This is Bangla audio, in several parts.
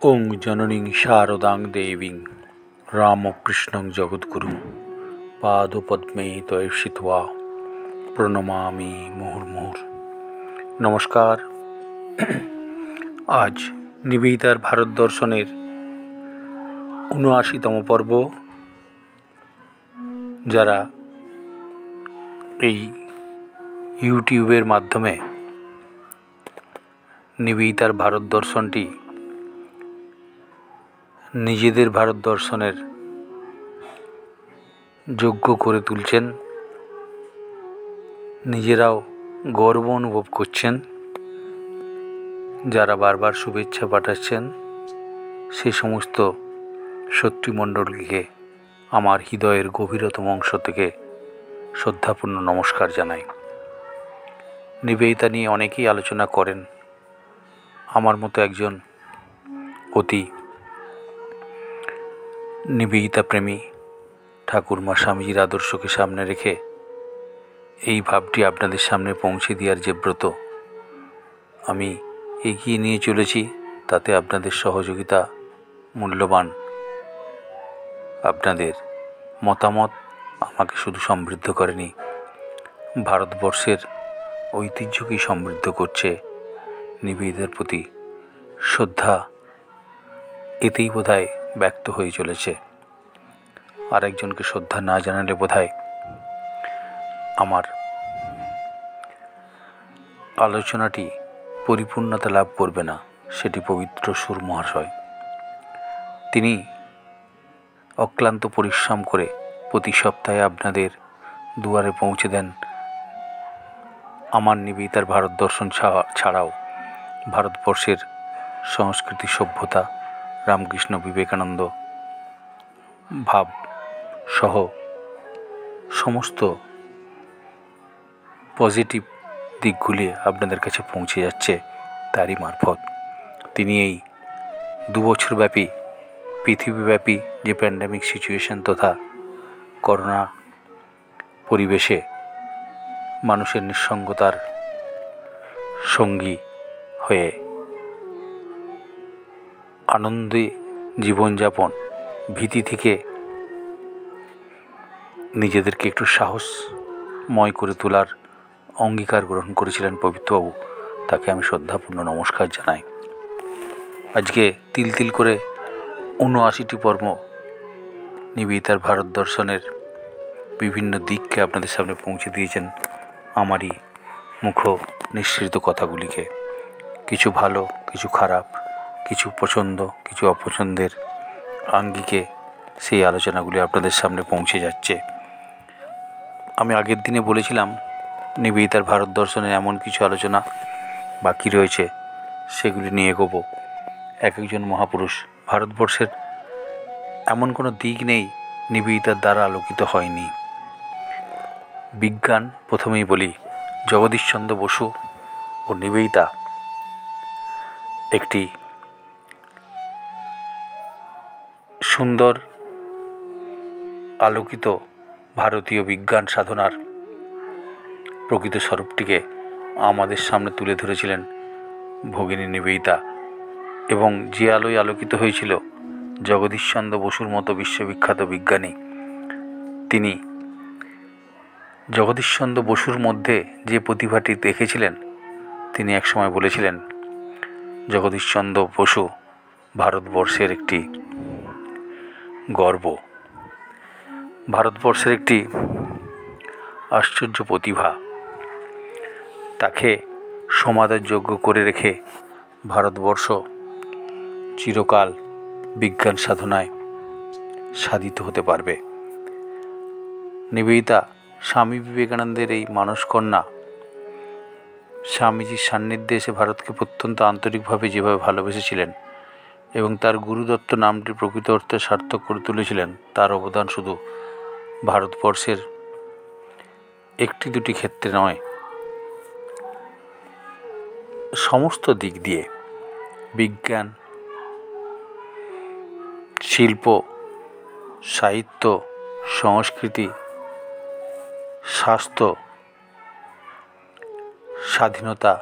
ওং জননীং শারদাং দেবীং রামকৃষ্ণং জগদ্গুরুং পাদপদ্মে তয়সিত্বা প্রণমামি মুহুর্মুহুর। নমস্কার। আজ নিবেদিতার ভারত দর্শনের ৭৯তম পর্ব। যারা এই ইউটিউবের মাধ্যমে নিবেদিতার ভারত দর্শনটি নিজেদের ভারত দর্শনের যোগ্য করে তুলছেন, নিজেরাও গর্ব অনুভব করছেন, যারা বারবার শুভেচ্ছা পাঠাচ্ছেন, সেই সমস্ত শত্রুমণ্ডলীকে আমার হৃদয়ের গভীরতম অংশ থেকে শ্রদ্ধাপূর্ণ নমস্কার জানাই। নিবেদিতা নিয়ে অনেকেই আলোচনা করেন। আমার মতো একজন অতি নিবেদিতা প্রেমী ঠাকুরমা স্বামীজির আদর্শকে সামনে রেখে এই ভাবটি আপনাদের সামনে পৌঁছে দেওয়ার যে ব্রত আমি এগিয়ে নিয়ে চলেছি, তাতে আপনাদের সহযোগিতা মূল্যবান। আপনাদের মতামত আমাকে শুধু সমৃদ্ধ করেনি, ভারতবর্ষের ঐতিহ্যকেই সমৃদ্ধ করছে। নিবেদিতার প্রতি শ্রদ্ধা এতেই বোধহয় ব্যক্ত হয়ে চলেছে। আর একজনকে শ্রদ্ধা না জানালে বোধহয় আমার আলোচনাটি পরিপূর্ণতা লাভ করবে না। সেটি পবিত্র সুর মহাশয়। তিনি অক্লান্ত পরিশ্রম করে প্রতি সপ্তাহে আপনাদের দুয়ারে পৌঁছে দেন আমার নিবেদিতার ভারত দর্শন ছাড়াও ভারতবর্ষের সংস্কৃতি, সভ্যতা, রামকৃষ্ণ বিবেকানন্দ ভাব সহ সমস্ত পজিটিভ দিকগুলি আপনাদের কাছে পৌঁছে যাচ্ছে তারই মারফত। তিনি এই ২ বছরব্যাপী পৃথিবীব্যাপী যে প্যান্ডেমিক সিচুয়েশন তথা করোনা পরিবেশে মানুষের নিঃসঙ্গতার সঙ্গী হয়ে আনন্দে জীবনযাপন, ভীতি থেকে নিজেদেরকে একটু সাহসময় করে তোলার অঙ্গীকার গ্রহণ করেছিলেন পবিত্রবাবু। তাকে আমি শ্রদ্ধাপূর্ণ নমস্কার জানাই। আজকে তিল তিল করে ৭৯টি পর্ব নিবেদিতার ভারত দর্শনের বিভিন্ন দিককে আপনাদের সামনে পৌঁছে দিয়েছেন আমারই মুখ নিঃসৃত কথাগুলিকে। কিছু ভালো, কিছু খারাপ, কিছু পছন্দ, কিছু অপছন্দের আঙ্গিকে সেই আলোচনাগুলি আপনাদের সামনে পৌঁছে যাচ্ছে। আমি আগের দিনে বলেছিলাম নিবেদিতার ভারত দর্শনের এমন কিছু আলোচনা বাকি রয়েছে, সেগুলি নিয়ে এগোবো। এক একজন মহাপুরুষ, ভারতবর্ষের এমন কোনো দিক নেই নিবেদিতার দ্বারা আলোকিত হয়নি। বিজ্ঞান প্রথমেই বলি, জগদীশচন্দ্র বসু ও নিবেদিতা একটি সুন্দর আলোকিত ভারতীয় বিজ্ঞান সাধনার প্রকৃত স্বরূপটিকে আমাদের সামনে তুলে ধরেছিলেন ভগিনী নিবেদিতা। এবং যে আলোয় আলোকিত হয়েছিল জগদীশচন্দ্র বসুর মতো বিশ্ববিখ্যাত বিজ্ঞানী, তিনি জগদীশচন্দ্র বসুর মধ্যে যে প্রতিভাটি দেখেছিলেন, তিনি একসময় বলেছিলেন জগদীশচন্দ্র বসু ভারতবর্ষের একটি গর্ব, ভারতবর্ষের একটি আশ্চর্য প্রতিভা। তাকে সমাদরযোগ্য করে রেখে ভারতবর্ষ চিরকাল বিজ্ঞান সাধনায় সাধিত হতে পারবে। নিবেদিতা স্বামী বিবেকানন্দের এই মানসকন্যা স্বামীজির সান্নিধ্যে এসে ভারতকে প্রত্যন্ত আন্তরিকভাবে যেভাবে ভালোবেসেছিলেন এবং তার গুরুদত্ত নামটি প্রকৃত অর্থে সার্থক করে তুলেছিলেন, তার অবদান শুধু ভারতবর্ষের একটি দুটি ক্ষেত্রে নয়, সমস্ত দিক দিয়ে বিজ্ঞান, শিল্প, সাহিত্য, সংস্কৃতি, স্বাস্থ্য, স্বাধীনতা,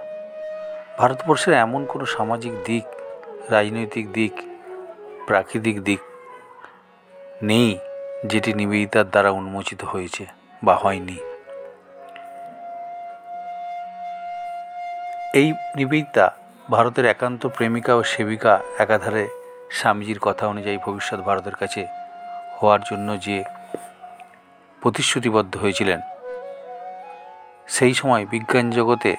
ভারতবর্ষের এমন কোনো সামাজিক দিক, রাজনৈতিক দিক প্রাকৃতিক দিক নেই যেটি নিবেদিতার দ্বারা উন্মোচিত হয়েছে বা হয়নি। এই নিবেদিতা ভারতের একান্ত প্রেমিকা ও সেবিকা, একাধারে স্বামীজির কথা অনুযায়ী ভবিষ্যৎ ভারতের কাছে হওয়ার জন্য যে প্রতিশ্রুতিবদ্ধ হয়েছিলেন, সেই সময় বিজ্ঞান জগতে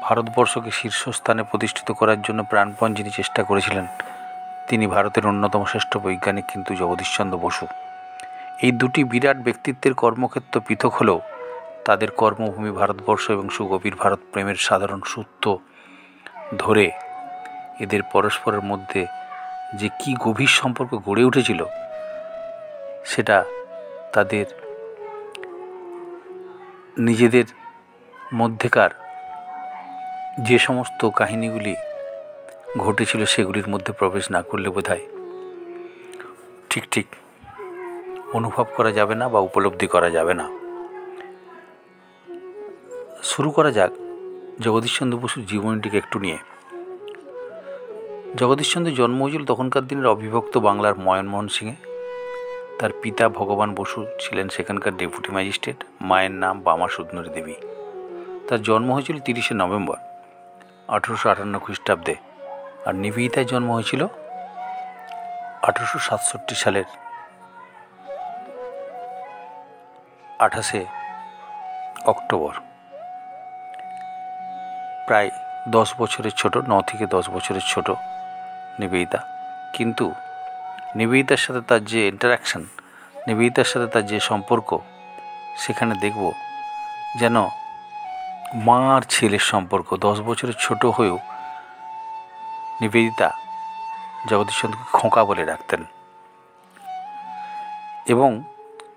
ভারতবর্ষকে শীর্ষস্থানে প্রতিষ্ঠিত করার জন্য প্রাণপণ যিনি চেষ্টা করেছিলেন, তিনি ভারতের অন্যতম শ্রেষ্ঠ বৈজ্ঞানিক কিন্তু জগদীশচন্দ্র বসু। এই দুটি বিরাট ব্যক্তিত্বের কর্মক্ষেত্র পৃথক হলেও তাদের কর্মভূমি ভারতবর্ষ এবং সুগভীর ভারত প্রেমের সাধারণ সূত্র ধরে এদের পরস্পরের মধ্যে যে কি গভীর সম্পর্ক গড়ে উঠেছিল, সেটা তাদের নিজেদের মধ্যেকার যে সমস্ত কাহিনীগুলি ঘটেছিল সেগুলির মধ্যে প্রবেশ না করলে বোধহয় ঠিক অনুভব করা যাবে না বা উপলব্ধি করা যাবে না। শুরু করা যাক জগদীশচন্দ্র বসুর জীবনীটিকে একটু নিয়ে। জগদীশচন্দ্রের জন্ম হয়েছিল তখনকার দিনের অবিভক্ত বাংলার ময়নমোহন সিংয়ে। তার পিতা ভগবান বসু ছিলেন সেখানকার ডেপুটি ম্যাজিস্ট্রেট, মায়ের নাম বামা সুন্দরী দেবী। তার জন্ম হয়েছিল 30শে নভেম্বর 1858 খ্রিস্টাব্দে, আর নিবেদিতার জন্ম হয়েছিল 1867 সালের 28শে অক্টোবর। প্রায় 10 বছরের ছোট, 9 থেকে 10 বছরের ছোট নিবেদিতা। কিন্তু নিবেদিতার সাথে তার যে ইন্টারাকশন, নিবেদিতার সাথে তার যে সম্পর্ক, সেখানে দেখব যেন মা আর ছেলের সম্পর্ক। 10 বছরের ছোট হয়েও নিবেদিতা জগদীশচন্দ্রকে খোকা বলে ডাকতেন এবং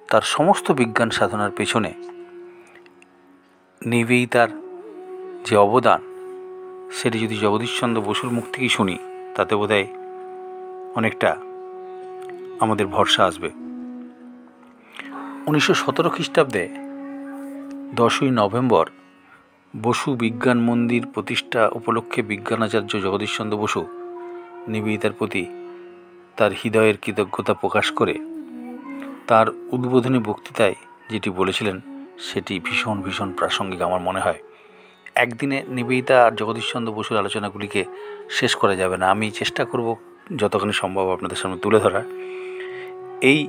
তার সমস্ত বিজ্ঞান সাধনার পেছনে নিবেদিতার যে অবদান, সেটি যদি জগদীশচন্দ্র বসুর মুখ থেকেই শুনি, তাতে বোধহয় অনেকটা আমাদের ভরসা আসবে। 1917 খ্রিস্টাব্দে 10ই নভেম্বর বসু বিজ্ঞান মন্দির প্রতিষ্ঠা উপলক্ষে বিজ্ঞানাচার্য জগদীশচন্দ্র বসু নিবেদিতার প্রতি তার হৃদয়ের কৃতজ্ঞতা প্রকাশ করে তার উদ্বোধনী বক্তৃতায় যেটি বলেছিলেন, সেটি ভীষণ প্রাসঙ্গিক আমার মনে হয়। একদিনে নিবেদিতা আর জগদীশচন্দ্র বসুর আলোচনাগুলিকে শেষ করা যাবে না। আমি চেষ্টা করব যতখানি সম্ভব আপনাদের সামনে তুলে ধরা। এই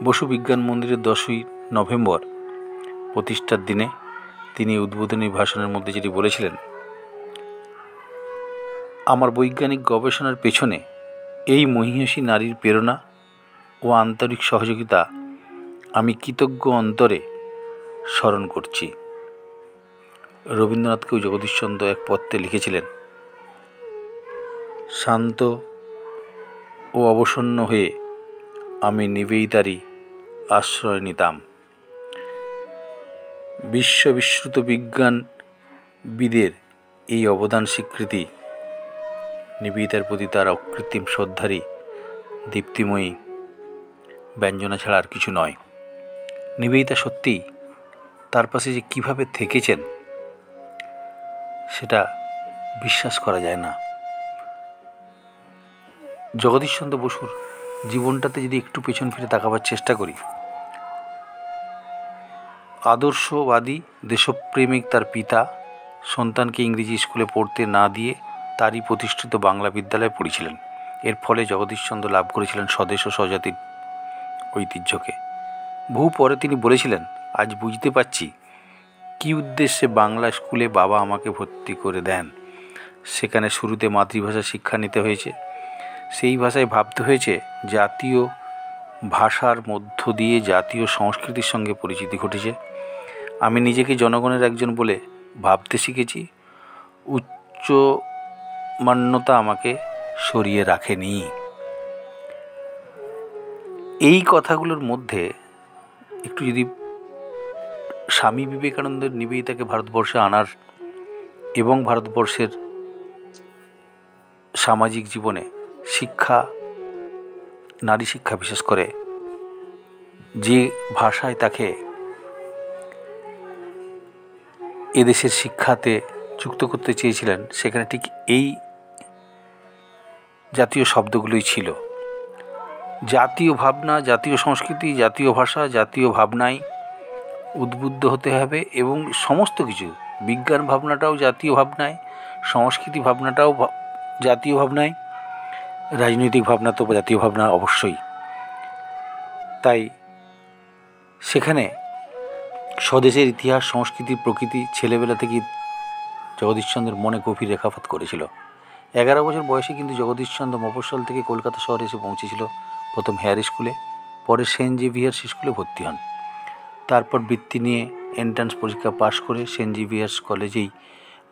বসু বিজ্ঞান মন্দিরের 10ই নভেম্বর প্রতিষ্ঠার দিনে তিনি উদ্বোধনী ভাষণের মধ্যে যেটি বলেছিলেন, আমার বৈজ্ঞানিক গবেষণার পেছনে এই মহিষী নারীর প্রেরণা ও আন্তরিক সহযোগিতা আমি কৃতজ্ঞ অন্তরে স্মরণ করছি। রবীন্দ্রনাথকেও জগদীশচন্দ্র এক পত্রে লিখেছিলেন, শান্ত ও অবসন্ন হয়ে আমি নিবেদিতারই আশ্রয় নিতাম। বিশ্ববিশ্রুত বিজ্ঞানবিদের এই অবদান স্বীকৃতি নিবেদিতার প্রতি তার অকৃত্রিম শ্রদ্ধারই দীপ্তিময়ী ব্যঞ্জনা ছাড়া আর কিছু নয়। নিবেদিতা সত্যিই তার পাশে যে কীভাবে থেকেছেন, সেটা বিশ্বাস করা যায় না। জগদীশচন্দ্র বসুর জীবনটাতে যদি একটু পেছন ফিরে তাকাবার চেষ্টা করি, আদর্শবাদী দেশপ্রেমিক তার পিতা সন্তানকে ইংরেজি স্কুলে পড়তে না দিয়ে তারই প্রতিষ্ঠিত বাংলা বিদ্যালয়ে পড়েছিলেন। এর ফলে জগদীশচন্দ্র লাভ করেছিলেন স্বদেশ ও স্বজাতির ঐতিহ্যকে। বহু পরে তিনি বলেছিলেন, আজ বুঝতে পারছি কী উদ্দেশ্যে বাংলা স্কুলে বাবা আমাকে ভর্তি করে দেন। সেখানে শুরুতে মাতৃভাষা শিক্ষা নিতে হয়েছে, সেই ভাষায় ভাবতে হয়েছে, জাতীয় ভাষার মধ্য দিয়ে জাতীয় সংস্কৃতির সঙ্গে পরিচিতি ঘটেছে। আমি নিজেকে জনগণের একজন বলে ভাবতে শিখেছি। উচ্চ মান্যতা আমাকে সরিয়ে রাখেনি। এই কথাগুলোর মধ্যে একটু যদি স্বামী বিবেকানন্দের নিবেদিতাকে ভারতবর্ষে আনার এবং ভারতবর্ষের সামাজিক জীবনে শিক্ষা, নারী শিক্ষা বিশেষ করে, যে ভাষায় তাকে এদেশের শিক্ষাতে যুক্ত করতে চেয়েছিলেন, সেখানে ঠিক এই জাতীয় শব্দগুলোই ছিল। জাতীয় ভাবনা, জাতীয় সংস্কৃতি, জাতীয় ভাষা, জাতীয় ভাবনায় উদ্বুদ্ধ হতে হবে এবং সমস্ত কিছু, বিজ্ঞান ভাবনাটাও জাতীয় ভাবনায়, সংস্কৃতি ভাবনাটাও জাতীয় ভাবনায়, রাজনৈতিক ভাবনা তো জাতীয় ভাবনা অবশ্যই। তাই সেখানে স্বদেশের ইতিহাস, সংস্কৃতি, প্রকৃতি ছেলেবেলা থেকেই জগদীশচন্দ্রের মনে গভীর রেখাপাত করেছিল। 11 বছর বয়সে কিন্তু জগদীশচন্দ্র মফস্বল থেকে কলকাতা শহরে এসে পৌঁছেছিল। প্রথম হেয়ার স্কুলে, পরে সেন্ট জেভিয়ার্স স্কুলে ভর্তি হন। তারপর বৃত্তি নিয়ে এন্ট্রান্স পরীক্ষা পাশ করে সেন্ট জেভিয়ার্স কলেজেই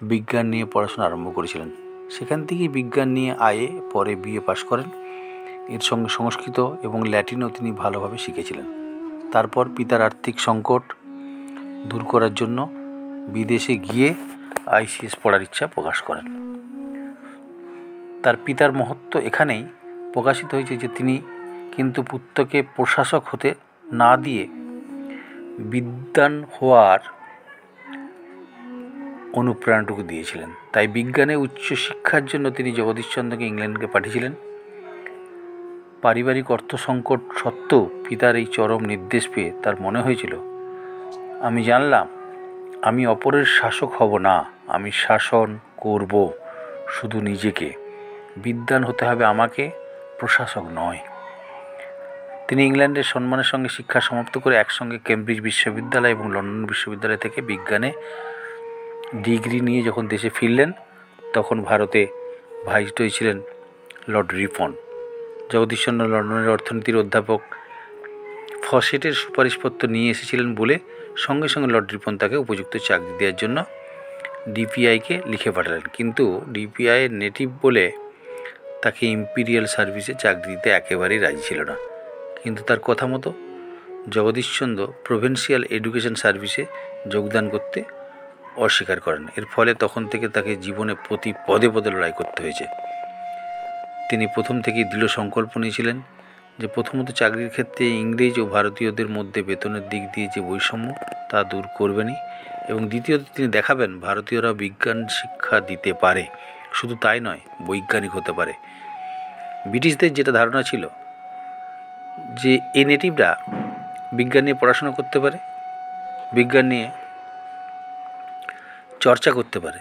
বিজ্ঞান নিয়ে পড়াশোনা আরম্ভ করেছিলেন। সেখান থেকেই বিজ্ঞান নিয়ে পরে বিএ পাশ করেন। এর সঙ্গে সংস্কৃত এবং ল্যাটিনও তিনি ভালোভাবে শিখেছিলেন। তারপর পিতার আর্থিক সংকট দূর করার জন্য বিদেশে গিয়ে আইসিএস পড়ার ইচ্ছা প্রকাশ করেন। তার পিতার মহত্ব এখানেই প্রকাশিত হয়েছে যে তিনি কিন্তু পুত্রকে প্রশাসক হতে না দিয়ে বিদ্বান হওয়ার অনুপ্রেরণাটুকু দিয়েছিলেন। তাই বিজ্ঞানে উচ্চশিক্ষার জন্য তিনি জগদীশচন্দ্রকে ইংল্যান্ডকে পাঠিয়েছিলেন। পারিবারিক অর্থ সংকট সত্ত্বেও পিতার এই চরম নির্দেশ পেয়ে তার মনে হয়েছিল, আমি জানলাম আমি অপরের শাসক হব না, আমি শাসন করব শুধু নিজেকে। বিদ্বান হতে হবে আমাকে, প্রশাসক নয়। তিনি ইংল্যান্ডের সম্মানের সঙ্গে শিক্ষা সমাপ্ত করে একসঙ্গে কেমব্রিজ বিশ্ববিদ্যালয় এবং লন্ডন বিশ্ববিদ্যালয় থেকে বিজ্ঞানে ডিগ্রি নিয়ে যখন দেশে ফিরলেন, তখন ভারতে ভাইসরয় ছিলেন লর্ড রিপন। জগদীশচন্দ্র লন্ডনের অর্থনীতির অধ্যাপক ফসেটের সুপারিশপত্র নিয়ে এসেছিলেন বলে সঙ্গে সঙ্গে লর্ড রিপন তাকে উপযুক্ত চাকরি দেওয়ার জন্য ডিপিআইকে লিখে পাঠালেন। কিন্তু ডিপিআইয়ের নেটিভ বলে তাকে ইম্পিরিয়াল সার্ভিসে চাকরি দিতে একেবারেই রাজি ছিল না। কিন্তু তার কথা মতো জগদীশচন্দ্র প্রভিন্সিয়াল এডুকেশন সার্ভিসে যোগদান করতে অস্বীকার করেন। এর ফলে তখন থেকে তাকে জীবনে প্রতি পদে পদে লড়াই করতে হয়েছে। তিনি প্রথম থেকেই দৃঢ় সংকল্প নিয়েছিলেন যে প্রথমত চাকরির ক্ষেত্রে ইংরেজ ও ভারতীয়দের মধ্যে বেতনের দিক দিয়ে যে বৈষম্য তা দূর করবেনই, এবং দ্বিতীয়ত তিনি দেখাবেন ভারতীয়রা বিজ্ঞান শিক্ষা দিতে পারে, শুধু তাই নয় বৈজ্ঞানিক হতে পারে। ব্রিটিশদের যেটা ধারণা ছিল যে এই নেটিভরা বিজ্ঞান নিয়ে পড়াশোনা করতে পারে, বিজ্ঞান নিয়ে চর্চা করতে পারে,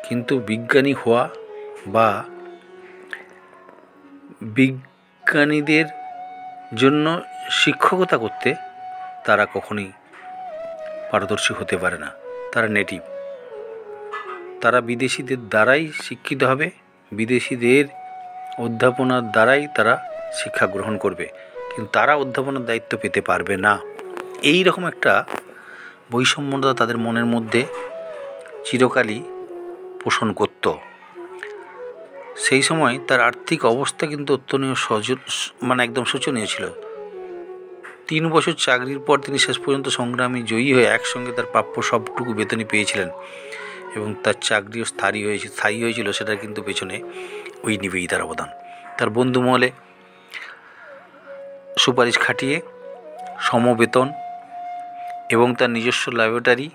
কিন্তু বিজ্ঞানী হওয়া বা বিজ্ঞানীদের জন্য শিক্ষকতা করতে তারা কখনোই পারদর্শী হতে পারে না। তারা নেটিভ, তারা বিদেশিদের দ্বারাই শিক্ষিত হবে, বিদেশিদের অধ্যাপনার দ্বারাই তারা শিক্ষা গ্রহণ করবে, কিন্তু তারা অধ্যাপনার দায়িত্ব পেতে পারবে না। এই রকম একটা বৈষম্যতা তাদের মনের মধ্যে চিরকালই পোষণ করত। সেই সময় তার আর্থিক অবস্থা কিন্তু একদম শোচনীয় ছিল। 3 বছর চাকরির পর তিনি শেষ পর্যন্ত সংগ্রামী জয়ী হয়ে একসঙ্গে তার প্রাপ্য সবটুকু বেতনই পেয়েছিলেন এবং তার চাকরিও স্থায়ী হয়েছিল। সেটার কিন্তু পেছনে ওই নিবেদিতার অবদান। তার বন্ধু মহলে সুপারিশ খাটিয়ে সমবেতন এবং তার নিজস্ব ল্যাবরেটরি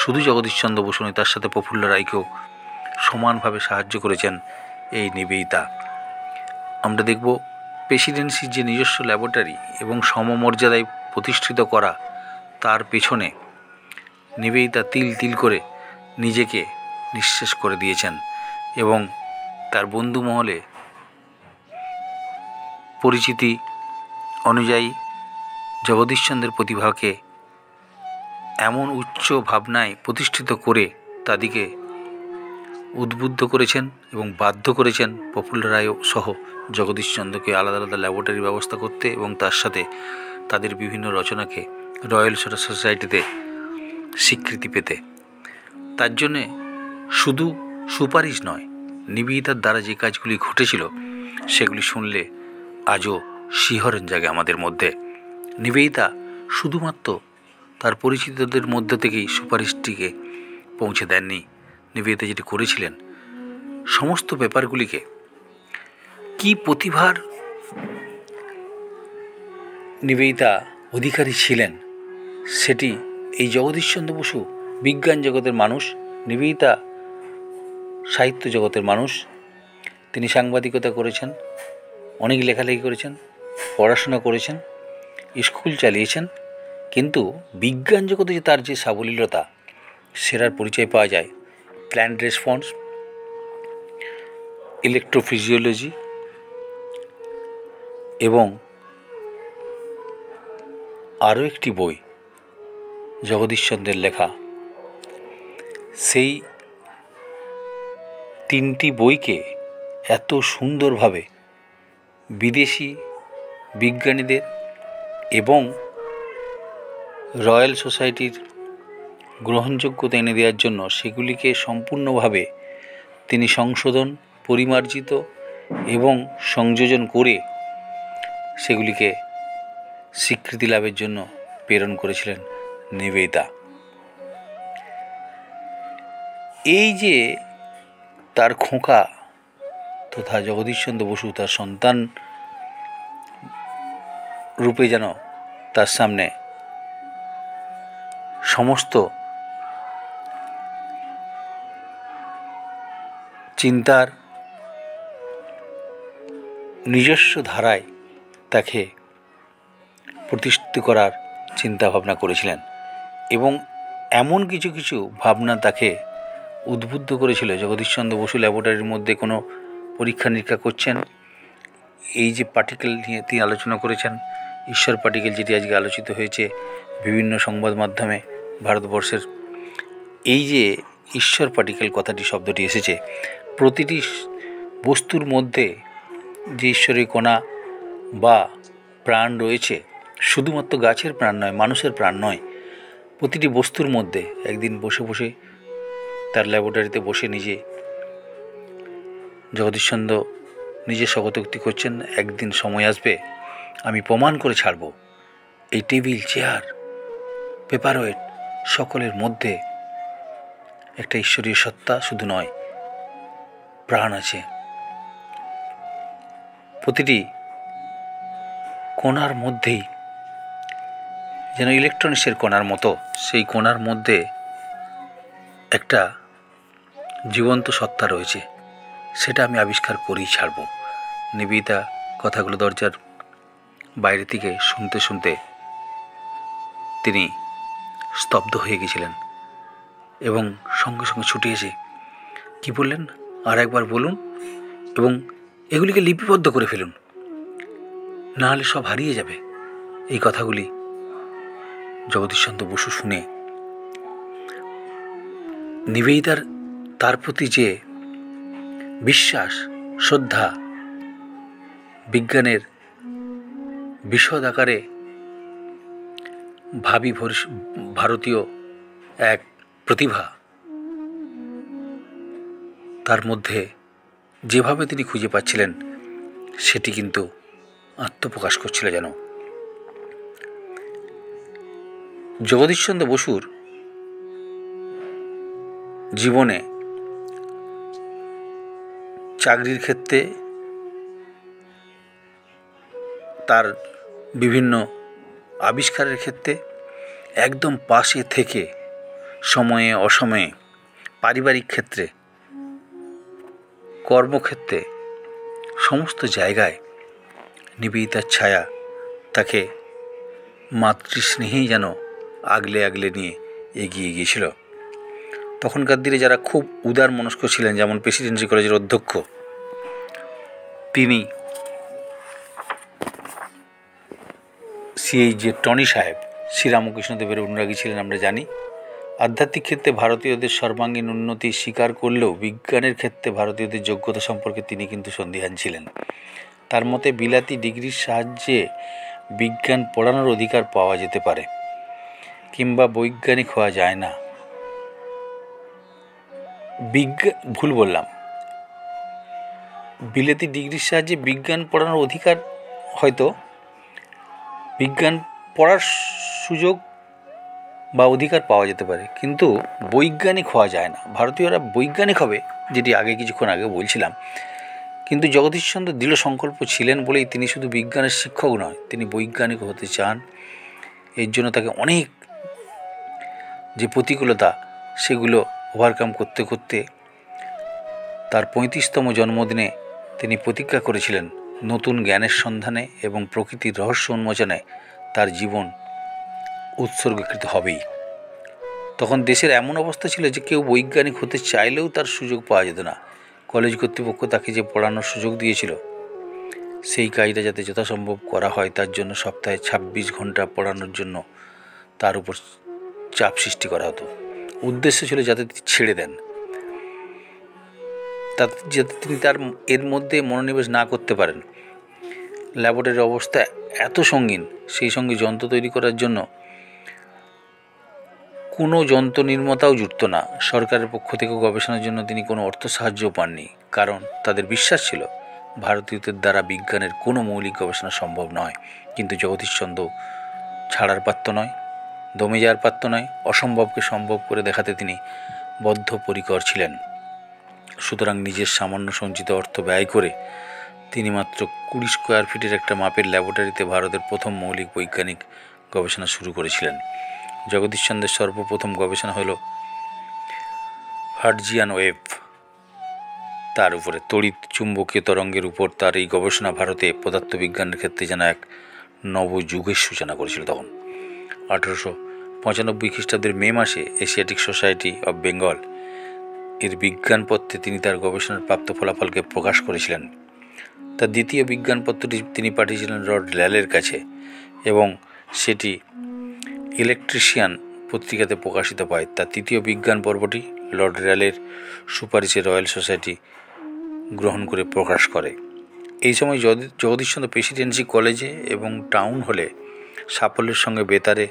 শুধু জগদীশচন্দ্র বসু নয়, তার সাথে প্রফুল্ল রায়কেও সমানভাবে সাহায্য করেছেন এই নিবেদিতা। আমরা দেখব প্রেসিডেন্সির যে নিজস্ব ল্যাবরেটরি এবং সমমর্যাদায় প্রতিষ্ঠিত করা, তার পেছনে নিবেদিতা তিল তিল করে নিজেকে নিঃশেষ করে দিয়েছেন এবং তার বন্ধু মহলে পরিচিতি অনুযায়ী জগদীশচন্দ্রের প্রতিভাকে এমন উচ্চ ভাবনায় প্রতিষ্ঠিত করে তাদেরকে উদ্বুদ্ধ করেছেন এবং বাধ্য করেছেন প্রফুল্ল রায় সহ জগদীশচন্দ্রকে আলাদা আলাদা ল্যাবরেটরি ব্যবস্থা করতে এবং তার সাথে তাদের বিভিন্ন রচনাকে রয়্যাল সোসাইটিতে স্বীকৃতি পেতে। তার জন্যে শুধু সুপারিশ নয়, নিবেদিতার দ্বারা যে কাজগুলি ঘটেছিল সেগুলি শুনলে আজও শিহরণ জাগে আমাদের মধ্যে। নিবেদিতা শুধুমাত্র তার পরিচিতদের মধ্য থেকেই সুপারিশটিকে পৌঁছে দেননি। নিবেদিতা যেটি করেছিলেন, সমস্ত ব্যাপারগুলিকে কি প্রতিভার নিবেদিতা অধিকারী ছিলেন সেটি এই জগদীশচন্দ্র বসু বিজ্ঞান জগতের মানুষ, নিবেদিতা সাহিত্য জগতের মানুষ, তিনি সাংবাদিকতা করেছেন, অনেক লেখালেখি করেছেন, পড়াশোনা করেছেন, স্কুল চালিয়েছেন, কিন্তু বিজ্ঞান জগতে যে তার যে সাবলীলতা সেটার পরিচয় পাওয়া যায় প্ল্যান্ট রেসপন্স, ইলেকট্রোফিজিওলজি এবং আরও একটি বই জগদীশচন্দ্রের লেখা। সেই 3টি বইকে এত সুন্দরভাবে বিদেশি বিজ্ঞানীদের এবং রয়্যাল সোসাইটির গ্রহণযোগ্যতা এনে দেওয়ার জন্য সেগুলিকে সম্পূর্ণভাবে তিনি সংশোধন, পরিমার্জিত এবং সংযোজন করে সেগুলিকে স্বীকৃতি লাভের জন্য প্রেরণ করেছিলেন নিবেদিতা। এই যে তার খোকা তথা জগদীশচন্দ্র বসু তার সন্তান রূপে যেন তার সামনে সমস্ত চিন্তার নিজস্ব ধারায় তাকে প্রতিষ্ঠিত করার চিন্তাভাবনা করেছিলেন এবং এমন কিছু কিছু ভাবনা তাকে উদ্বুদ্ধ করেছিল। জগদীশচন্দ্র বসু ল্যাবরেটরির মধ্যে কোনো পরীক্ষা নিরীক্ষা করছেন, এই যে পার্টিকেল নিয়ে তিনি আলোচনা করেছেন, ঈশ্বর পার্টিকেল, যেটি আজকে আলোচিত হয়েছে বিভিন্ন সংবাদ মাধ্যমে ভারতবর্ষের, এই যে ঈশ্বর পার্টিকেল কথাটি শব্দটি এসেছে, প্রতিটি বস্তুর মধ্যে যে ঈশ্বরের কণা বা প্রাণ রয়েছে, শুধুমাত্র গাছের প্রাণ নয়, মানুষের প্রাণ নয়, প্রতিটি বস্তুর মধ্যে একদিন বসে বসে তার ল্যাবরেটরিতে বসে নিজে জগদীশচন্দ্র নিজে স্বগতোক্তি করছেন, একদিন সময় আসবে আমি প্রমাণ করে ছাড়ব এই টেবিল, চেয়ার, পেপারওয়েট সকলের মধ্যে একটা ঈশ্বরীয় সত্তা শুধু নয়, প্রাণ আছে। প্রতিটি কণার মধ্যেই যেন ইলেকট্রনিক্সের কণার মতো সেই কণার মধ্যে একটা জীবন্ত সত্তা রয়েছে, সেটা আমি আবিষ্কার করেই ছাড়ব। নিবেদিতা কথাগুলো দরজার বাইরে থেকে শুনতে শুনতে তিনি স্তব্ধ হয়ে গেছিলেন এবং সঙ্গে সঙ্গে ছুটে এসে কী বললেন, আর একবার বলুন এবং এগুলিকে লিপিবদ্ধ করে ফেলুন, নাহলে সব হারিয়ে যাবে। এই কথাগুলি জগদীশচন্দ্র বসু শুনে নিবেদিতার তার প্রতি যে বিশ্বাস, শ্রদ্ধা, বিজ্ঞানের বিশদ আকারে ভাবী ভারতীয় এক প্রতিভা, তার মধ্যে যেভাবে তিনি খুঁজে পাচ্ছিলেন সেটি কিন্তু আত্মপ্রকাশ করছিল যেন। জগদীশচন্দ্র বসুর জীবনে চাকরির ক্ষেত্রে, তার বিভিন্ন আবিষ্কারের ক্ষেত্রে একদম পাশে থেকে সময়ে অসময়ে, পারিবারিক ক্ষেত্রে, কর্মক্ষেত্রে, সমস্ত জায়গায় নিবেদিতার ছায়া তাকে মাতৃস্নেহেই যেন আগলে আগলে নিয়ে এগিয়ে গিয়েছিল। তখনকার দিনে যারা খুব উদার মনস্ক ছিলেন, যেমন প্রেসিডেন্সি কলেজের অধ্যক্ষ, তিনি যে টনি সাহেব শ্রীরামকৃষ্ণদেবের অনুরাগী ছিলেন আমরা জানি। আধ্যাত্মিক ক্ষেত্রে ভারতীয়দের সর্বাঙ্গীন উন্নতি স্বীকার করলেও বিজ্ঞানের ক্ষেত্রে ভারতীয়দের যোগ্যতা সম্পর্কে তিনি কিন্তু সন্দিহান ছিলেন। তার মতে বিলাতি ডিগ্রির সাহায্যে বিজ্ঞান পড়ানোর অধিকার পাওয়া যেতে পারে, কিংবা বৈজ্ঞানিক হওয়া যায় না। ভুল বললাম, বিলাতি ডিগ্রির সাহায্যে বিজ্ঞান পড়ানোর অধিকার, হয়তো বিজ্ঞান পড়ার সুযোগ বা অধিকার পাওয়া যেতে পারে, কিন্তু বৈজ্ঞানিক হওয়া যায় না। ভারতীয়রা বৈজ্ঞানিক হবে, যেটি কিছুক্ষণ আগে বলছিলাম, কিন্তু জগদীশচন্দ্র দৃঢ় সংকল্প ছিলেন বলেই তিনি শুধু বিজ্ঞানের শিক্ষক নয়, তিনি বৈজ্ঞানিক হতে চান। এর জন্য তাকে অনেক যে প্রতিকূলতা সেগুলো ওভারকাম করতে করতে তার 35তম জন্মদিনে তিনি প্রতিজ্ঞা করেছিলেন নতুন জ্ঞানের সন্ধানে এবং প্রকৃতির রহস্য উন্মোচনে তার জীবন উৎসর্গীকৃত হবেই। তখন দেশের এমন অবস্থা ছিল যে কেউ বৈজ্ঞানিক হতে চাইলেও তার সুযোগ পাওয়া যেত না। কলেজ কর্তৃপক্ষ তাকে যে পড়ানোর সুযোগ দিয়েছিল, সেই কাজটা যাতে যথাসম্ভব করা হয় তার জন্য সপ্তাহে ২৬ ঘন্টা পড়ানোর জন্য তার উপর চাপ সৃষ্টি করা হতো। উদ্দেশ্য ছিল যাতে ছেড়ে দেন, যাতে তিনি তার এর মধ্যে মনোনিবেশ না করতে পারেন। ল্যাবরেটরির অবস্থা এত সঙ্গীন, সেই সঙ্গে যন্ত্র তৈরি করার জন্য কোনো যন্ত্র নির্মাতাও জুটত না। সরকারের পক্ষ থেকে গবেষণার জন্য তিনি কোনো অর্থ সাহায্যও পাননি, কারণ তাদের বিশ্বাস ছিল ভারতীয়দের দ্বারা বিজ্ঞানের কোনো মৌলিক গবেষণা সম্ভব নয়। কিন্তু জগদীশচন্দ্র ছাড়ার পাত্র নয়, দমে যাওয়ার পাত্র নয়। অসম্ভবকে সম্ভব করে দেখাতে তিনি বদ্ধপরিকর ছিলেন। সুতরাং নিজের সামান্য সঞ্চিত অর্থ ব্যয় করে তিনি মাত্র ২০ স্কোয়ার ফিটের একটা মাপের ল্যাবরেটরিতে ভারতের প্রথম মৌলিক বৈজ্ঞানিক গবেষণা শুরু করেছিলেন। জগদীশচন্দ্রের সর্বপ্রথম গবেষণা হল হার্টজিয়ান ওয়েভ, তার উপরে তড়িৎ চুম্বকীয় তরঙ্গের উপর। তার এই গবেষণা ভারতে পদার্থবিজ্ঞানের ক্ষেত্রে যেন এক নবযুগের সূচনা করেছিল। তখন ১৮৯৫ খ্রিস্টাব্দের মে মাসে এশিয়াটিক সোসাইটি অব বেঙ্গল এর বিজ্ঞানপত্রে তিনি তার গবেষণার প্রাপ্ত ফলাফলকে প্রকাশ করেছিলেন। তার দ্বিতীয় বিজ্ঞানপত্রটি তিনি পাঠিয়েছিলেন লর্ড র্যালের কাছে এবং সেটি ইলেকট্রিশিয়ান পত্রিকাতে প্রকাশিত পায়। তার তৃতীয় বিজ্ঞান পর্বটি লর্ড র্যালের সুপারিশে রয়্যাল সোসাইটি গ্রহণ করে প্রকাশ করে। এই সময় জগদীশচন্দ্র প্রেসিডেন্সি কলেজে এবং টাউন হলে সাফল্যের সঙ্গে বেতারে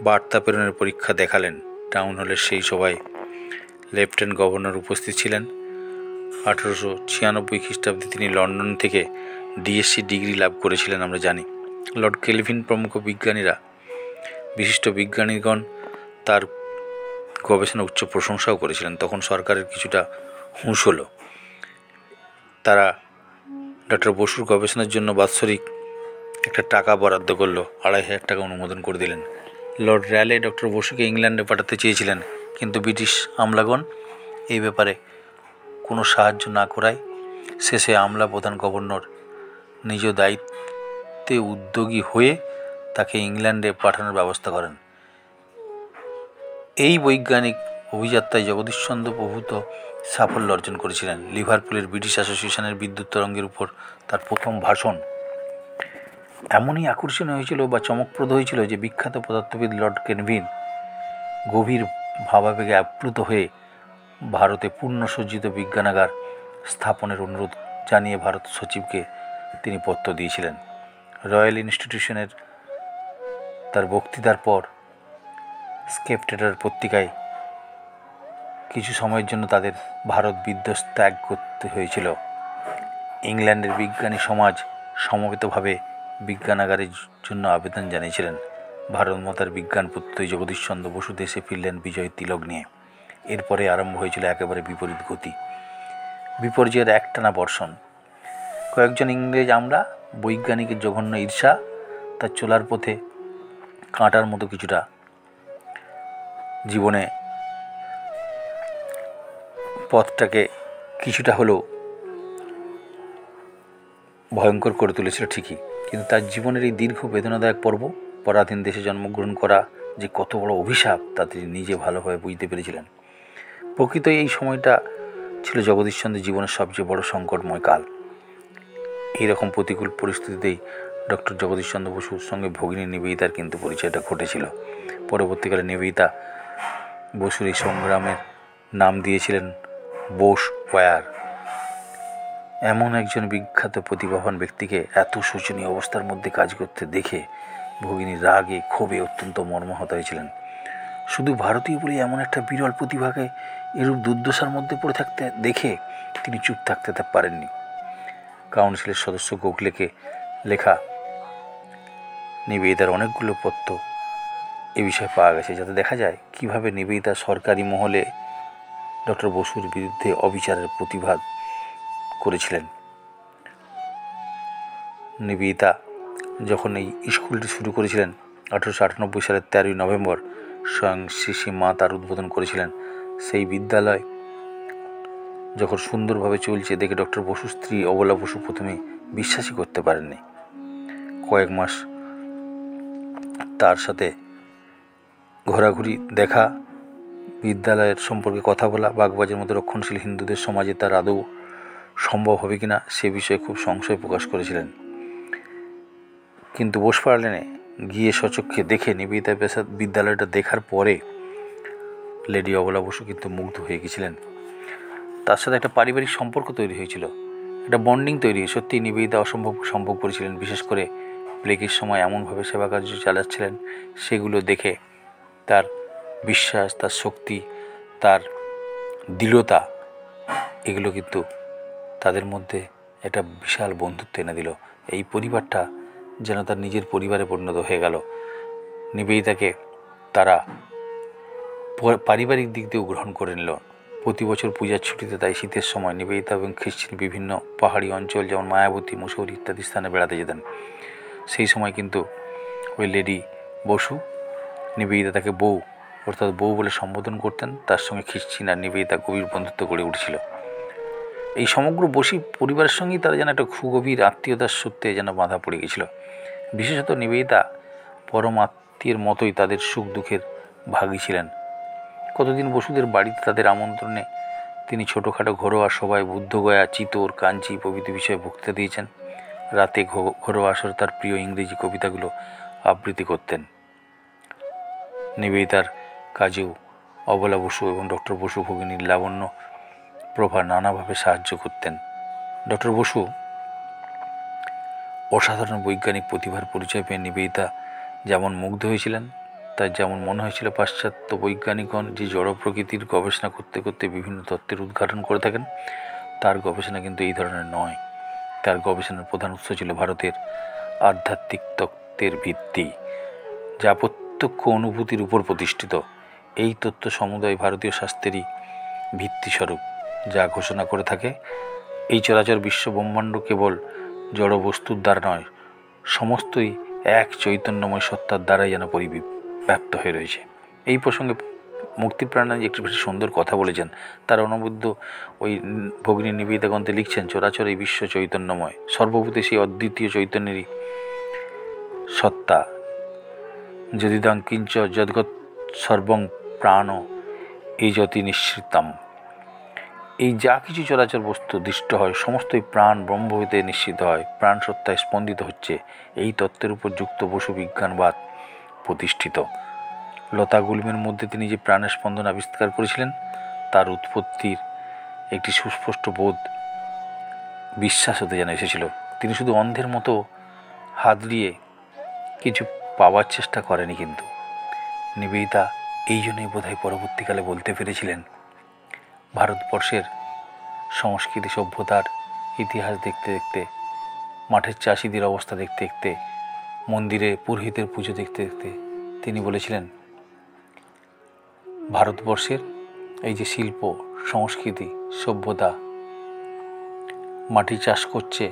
বার্তা প্রেরণের পরীক্ষা দেখালেন। টাউন হলের সেই সভায় লেফটেন্যান্ট গভর্নর উপস্থিত ছিলেন। ১৮৯৬ খ্রিস্টাব্দে তিনি লন্ডন থেকে ডিএসসি ডিগ্রি লাভ করেছিলেন, আমরা জানি। লর্ড কেলভিন প্রমুখ বিশিষ্ট বিজ্ঞানীগণ তার গবেষণা উচ্চ প্রশংসাও করেছিলেন। তখন সরকারের কিছুটা হুঁশ হলো। তারা ডক্টর বসুর গবেষণার জন্য বাৎসরিক একটা টাকা বরাদ্দ করলো, ২৫০০ টাকা অনুমোদন করে দিলেন। লর্ড র্যালে ডক্টর বসুকে ইংল্যান্ডে পাঠাতে চেয়েছিলেন, কিন্তু ব্রিটিশ আমলাগণ এই ব্যাপারে কোনো সাহায্য না করায় শেষে আমলা প্রধান গভর্নর নিজ দায়িত্বে উদ্যোগী হয়ে তাকে ইংল্যান্ডে পাঠানোর ব্যবস্থা করেন। এই বৈজ্ঞানিক অভিযাত্রায় জগদীশচন্দ্র প্রভূত সাফল্য অর্জন করেছিলেন। লিভারপুলের ব্রিটিশ অ্যাসোসিয়েশনের বিদ্যুৎ তরঙ্গের উপর তার প্রথম ভাষণ এমনই আকর্ষণীয় হয়েছিল বা চমকপ্রদ হয়েছিল যে বিখ্যাত পদার্থবিদ লর্ড কেলভিন গভীর ভাবাবেগে আপ্লুত হয়ে ভারতে পূর্ণসজ্জিত বিজ্ঞানাগার স্থাপনের অনুরোধ জানিয়ে ভারত সচিবকে তিনি পত্র দিয়েছিলেন। রয়্যাল ইনস্টিটিউশনের তার বক্তৃতার পর স্পেকটেটর পত্রিকায় কিছু সময়ের জন্য তাদের ভারত বিদ্বেষ ত্যাগ করতে হয়েছিল। ইংল্যান্ডের বিজ্ঞানী সমাজ সমবেতভাবে বিজ্ঞানাগারের জন্য আবেদন জানিয়েছিলেন। ভারত মাতার বিজ্ঞানপুত্র জগদীশচন্দ্র বসু দেশে ফিরলেন বিজয় তিলক নিয়ে। এরপরে আরম্ভ হয়েছিল একেবারে বিপরীত গতি, বিপর্যয়ের একটানা বর্ষণ। কয়েকজন ইংরেজ আমরা বৈজ্ঞানিকের জঘন্য ঈর্ষা তার চলার পথে কাঁটার মতো কিছুটা জীবনে পথটাকে কিছুটা হলেও ভয়ঙ্কর করে তুলেছিল ঠিকই, কিন্তু তার জীবনের এই দীর্ঘ বেদনাদায়ক পর্ব, পরাধীন দেশে জন্মগ্রহণ করা যে কত বড় অভিশাপ তা তিনি নিজে ভালোভাবে বুঝতে পেরেছিলেন। প্রকৃত এই সময়টা ছিল জগদীশচন্দ্রের জীবনের সবচেয়ে বড় সংকটময় কাল। এইরকম প্রতিকূল পরিস্থিতিতেই ডক্টর জগদীশচন্দ্র বসুর সঙ্গে ভগিনী নিবেদিতার কিন্তু পরিচয়টা ঘটেছিল। পরবর্তীকালে নিবেদিতা বসুর এই সংগ্রামের নাম দিয়েছিলেন বোস ওয়্যার। এমন একজন বিখ্যাত প্রতিভাবান ব্যক্তিকে এত শোচনীয় অবস্থার মধ্যে কাজ করতে দেখে ভগিনী রাগে ক্ষোভে অত্যন্ত মর্মাহত হয়েছিলেন। শুধু ভারতীয় বলে এমন একটা বিরল প্রতিভাকে এরূপ দুর্দশার মধ্যে পড়ে থাকতে দেখে তিনি চুপ থাকতে পারেননি। কাউন্সিলের সদস্য গোখলেকে লেখা নিবেদিতার অনেকগুলো পত্র এ বিষয়ে পাওয়া গেছে, যাতে দেখা যায় কীভাবে নিবেদিতা সরকারি মহলে ডক্টর বসুর বিরুদ্ধে অবিচারের প্রতিবাদ করেছিলেন। নিবেদিতা যখন এই স্কুলটি শুরু করেছিলেন ১৮৯৮ সালের ১৩ই নভেম্বর স্বয়ং শ্রী শ্রী মা তার উদ্বোধন করেছিলেন। সেই বিদ্যালয় যখন সুন্দরভাবে চলছে দেখে ডক্টর বসুর স্ত্রী অবলা বসু প্রথমে বিশ্বাসই করতে পারেননি। কয়েক মাস তার সাথে ঘোরাঘুরি, দেখা, বিদ্যালয়ের সম্পর্কে কথা বলা, বাগবাজের মতো রক্ষণশীল হিন্দুদের সমাজে তার আদৌ সম্ভব হবে কিনা সে বিষয়ে খুব সংশয় প্রকাশ করেছিলেন। কিন্তু বোসপার্লেনে গিয়ে সচক্ষে দেখে নিবেদিতা প্রসাদ বিদ্যালয়টা দেখার পরে লেডি অবলা বসু কিন্তু মুগ্ধ হয়ে গেছিলেন। তার সাথে একটা পারিবারিক সম্পর্ক তৈরি হয়েছিল, একটা বন্ডিং তৈরি হয়ে সত্যি নিবেদিতা অসম্ভব সম্ভব করেছিলেন। বিশেষ করে প্লেগের সময় এমনভাবে সেবা কার্য চালাচ্ছিলেন, সেগুলো দেখে তার বিশ্বাস, তার শক্তি, তার দৃঢ়তা, এগুলো কিন্তু তাদের মধ্যে একটা বিশাল বন্ধুত্ব এনে দিল। এই পরিবারটা যেন তার নিজের পরিবারে পরিণত হয়ে গেল। নিবেদিতাকে তারা পারিবারিক দিক দিয়েও গ্রহণ করে নিল। প্রতি বছর পূজার ছুটিতে তাই শীতের সময় নিবেদিতা এবং খ্রিশ্চান বিভিন্ন পাহাড়ি অঞ্চল যেমন মায়াবতী, মুসৌরি ইত্যাদি স্থানে বেড়াতে যেতেন। সেই সময় কিন্তু ওই লেডি বসু নিবেদিতা তাকে বউ অর্থাৎ বউ বলে সম্বোধন করতেন। তার সঙ্গে খ্রিশ্চিন আর নিবেদিতা গভীর বন্ধুত্ব গড়ে উঠেছিল। এই সমগ্র বসি পরিবারের সঙ্গেই তারা যেন একটা গভীর আত্মীয়তার সূত্রে যেন বাঁধা পড়ে গেছিল। বিশেষত নিবেদিতা পরম আত্মীয়ের মতোই তাদের সুখ দুঃখের ভাগী ছিলেন। কতদিন বসুদের বাড়িতে তাদের আমন্ত্রণে তিনি ছোটোখাটো ঘরোয়া সভায় বুদ্ধগয়া, চিতোর, কাঞ্চি প্রভৃতি বিষয়ে বক্তৃতা দিয়েছেন। রাতে ঘরোয়া আসরে তার প্রিয় ইংরেজি কবিতাগুলো আবৃত্তি করতেন। নিবেদিতার কাজেও অবলা বসু এবং ডক্টর বসু ভগিনীর লাবণ্য প্রভা নানাভাবে সাহায্য করতেন। ডক্টর বসু অসাধারণ বৈজ্ঞানিক প্রতিভার পরিচয় পেয়ে নিবেদিতা যেমন মুগ্ধ হয়েছিলেন, তার যেমন মনে হয়েছিল পাশ্চাত্য বৈজ্ঞানিকগণ যে জড় প্রকৃতির গবেষণা করতে করতে বিভিন্ন তত্ত্বের উদ্ঘাটন করে থাকেন, তার গবেষণা কিন্তু এই ধরনের নয়। তার গবেষণার প্রধান উৎস ছিল ভারতের আধ্যাত্মিক তত্ত্বের ভিত্তি, যা প্রত্যক্ষ অনুভূতির উপর প্রতিষ্ঠিত। এই তত্ত্ব সমুদয় ভারতীয় শাস্ত্রেরই ভিত্তিস্বরূপ, যা ঘোষণা করে থাকে এই চরাচর বিশ্ব ব্রহ্মাণ্ড কেবল জড় বস্তুর দ্বারা নয়, সমস্তই এক চৈতন্যময় সত্তার দ্বারাই যেন পরিব্যাপ্ত হয়ে রয়েছে। এই প্রসঙ্গে মুক্তিপ্রাণাজি একটি বেশি সুন্দর কথা বলেছেন। তার অনবদ্য ওই ভগিনী নিবেদিতা গ্রন্থে লিখছেন, চরাচর এই বিশ্ব চৈতন্যময়, সর্বভূতে সেই অদ্বিতীয় চৈতন্যেরই সত্তা। যদিদং কিঞ্চ যদ্গৎ সর্বং প্রাণ এই যতি নিঃসৃতম। এই যা কিছু চরাচর বস্তু দৃষ্ট হয় সমস্তই প্রাণ ব্রহ্ম হইতে নিশ্চিত হয়, প্রাণ সত্তায় স্পন্দিত হচ্ছে। এই তত্ত্বের উপর যুক্ত বসু বিজ্ঞানবাদ প্রতিষ্ঠিত। লতা গুল্মের মধ্যে তিনি যে প্রাণের স্পন্দন আবিষ্কার করেছিলেন, তার উৎপত্তির একটি সুস্পষ্ট বোধ বিশ্বাস হতে যেন এসেছিল। তিনি শুধু অন্ধের মতো হাত দিয়ে কিছু পাওয়ার চেষ্টা করেনি। কিন্তু নিবেদিতা এই জন্যই বোধহয় পরবর্তীকালে বলতে পেরেছিলেন, ভারতবর্ষের সংস্কৃতি সভ্যতার ইতিহাস দেখতে দেখতে, মাঠের চাষিদের অবস্থা দেখতে দেখতে, মন্দিরে পুরোহিতের পুজো দেখতে দেখতে তিনি বলেছিলেন, ভারতবর্ষের এই যে শিল্প, সংস্কৃতি, সভ্যতা, মাটি চাষ করছে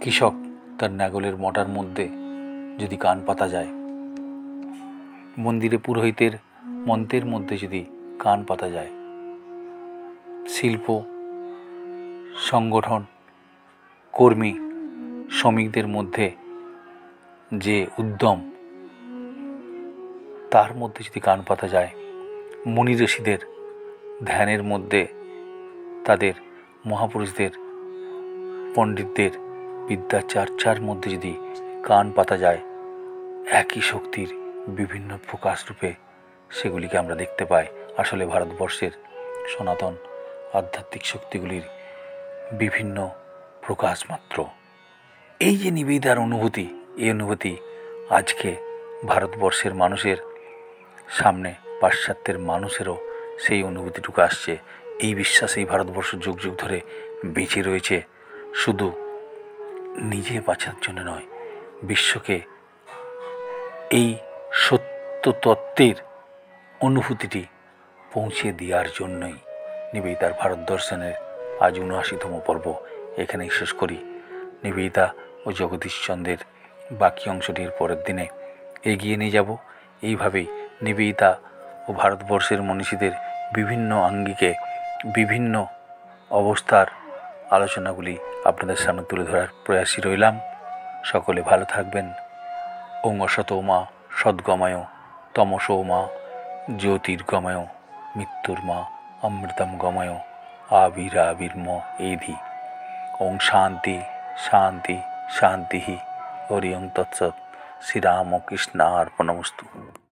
কৃষক, তার নাগলের মোটার মধ্যে যদি কান পাতা যায়, মন্দিরে পুরোহিতের মন্ত্রের মধ্যে যদি কান পাতা যায়, শিল্প সংগঠন কর্মী শ্রমিকদের মধ্যে যে উদ্যম, তার মধ্যে যদি কান পাতা যায়, মুনি ঋষিদের ধ্যানের মধ্যে, তাদের মহাপুরুষদের, পণ্ডিতদের বিদ্যার চর্চার মধ্যে যদি কান পাতা যায়, একই শক্তির বিভিন্ন প্রকাশ রূপে সেগুলিকে আমরা দেখতে পাই। আসলে ভারতবর্ষের সনাতন আধ্যাত্মিক শক্তিগুলির বিভিন্ন প্রকাশ মাত্র। এই যে নিবেদিতার অনুভূতি, এই অনুভূতি আজকে ভারতবর্ষের মানুষের সামনে, পাশ্চাত্যের মানুষেরও সেই অনুভূতিটুকু আসছে। এই বিশ্বাসেই ভারতবর্ষ যুগ যুগ ধরে বেঁচে রয়েছে, শুধু নিজে বাঁচার জন্য নয়, বিশ্বকে এই সত্য তত্ত্বের অনুভূতিটি পৌঁছে দেওয়ার জন্যই। নিবেদিতার ভারত দর্শনের আজ ৭৯তম পর্ব এখানেই শেষ করি। নিবেদিতা ও জগদীশচন্দ্রের বাকি অংশটির পরের দিনে এগিয়ে নিয়ে যাব। এইভাবেই নিবেদিতা ও ভারতবর্ষের মনীষীদের বিভিন্ন আঙ্গিকে বিভিন্ন অবস্থার আলোচনাগুলি আপনাদের সামনে তুলে ধরার প্রয়াসী রইলাম। সকলে ভালো থাকবেন। ওং অসতো মা সদ্গময় তমসো মা জ্যোতির্গময় মৃত্যুর মা অমৃতম গময় আবিরাবির্ম এধি। ওং শান্তি শান্তি শান্তি হরি ওং তৎসৎ। শ্রীরামকৃষ্ণার্পণমস্তু।